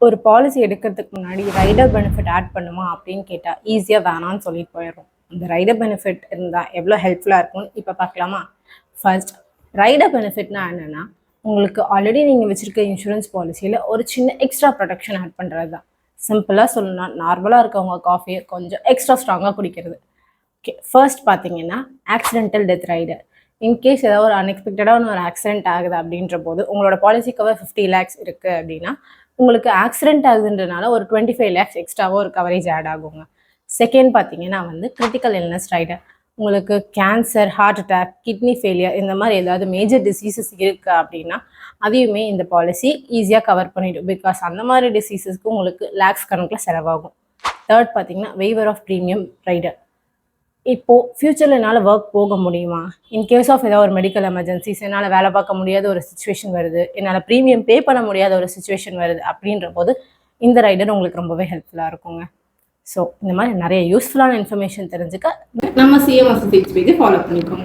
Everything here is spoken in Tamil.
ஒரு பாலிசி எடுக்கிறதுக்கு முன்னாடி ரைடர் பெனிஃபிட் ஆட் பண்ணுமா அப்படின்னு கேட்டால் ஈஸியாக வேணான்னு சொல்லிட்டு போயிடும். இந்த ரைடர் பெனிஃபிட் இருந்தால் எவ்வளோ ஹெல்ப்ஃபுல்லாக இருக்கும்னு இப்போ பார்க்கலாமா? ஃபர்ஸ்ட், ரைடர் பெனிஃபிட்னா என்னென்னா, உங்களுக்கு ஆல்ரெடி நீங்கள் வச்சுருக்க இன்சூரன்ஸ் பாலிசியில் ஒரு சின்ன எக்ஸ்ட்ரா ப்ரொடெக்ஷன் ஆட் பண்ணுறது தான். சிம்பிளாக சொல்லணும்னா, நார்மலாக இருக்கவங்க காஃபியை கொஞ்சம் எக்ஸ்ட்ரா ஸ்ட்ராங்காக குடிக்கிறது. ஓகே, ஃபர்ஸ்ட் பார்த்தீங்கன்னா ஆக்சிடென்டல் டெத் ரைடர். இன்கேஸ் ஏதாவது ஒரு அன்எக்ஸ்பெக்டடான ஒரு ஆக்சிடென்ட் ஆகுது அப்படின்ற போது உங்களோட பாலிசி கவர் 50 lakhs இருக்குது அப்படின்னா, உங்களுக்கு ஆக்சிடென்ட் ஆகுதுன்றனால ஒரு 25 lakhs எக்ஸ்ட்ராவாக ஒரு கவரேஜ் ஆட் ஆகுங்க. செகண்ட் பார்த்தீங்கன்னா கிரிட்டிக்கல் இல்னஸ் ரைடர். உங்களுக்கு cancer, heart attack, kidney failure இந்த மாதிரி ஏதாவது மேஜர் டிசீசஸ் இருக்குது அப்படின்னா அதையுமே இந்த பாலிசி ஈஸியாக கவர் பண்ணிடும். பிகாஸ் அந்த மாதிரி டிசீசஸ்க்கு உங்களுக்கு லேக்ஸ் கணக்கில் செலவாகும். தேர்ட் பார்த்தீங்கன்னா வெய்வர் ஆஃப் ப்ரீமியம் ரைடர். இப்போது ஃப்யூச்சரில் என்னால் ஒர்க் போக முடியுமா, இன்கேஸ் ஆஃப் ஏதாவது ஒரு மெடிக்கல் எமர்ஜென்சிஸ், என்னால் வேலை பார்க்க முடியாத ஒரு சுச்சுவேஷன் வருது, என்னால் ப்ரீமியம் பே பண்ண முடியாத ஒரு சுச்சுவேஷன் வருது அப்படின்ற போது இந்த ரைடர் உங்களுக்கு ரொம்பவே ஹெல்ப்ஃபுல்லாக இருக்குங்க. ஸோ இந்த மாதிரி நிறைய யூஸ்ஃபுல்லான இன்ஃபர்மேஷன் தெரிஞ்சுக்க நம்ம சிஎம் அசோசியேட்ஸ் பேஜை ஃபாலோ பண்ணிக்கோங்க.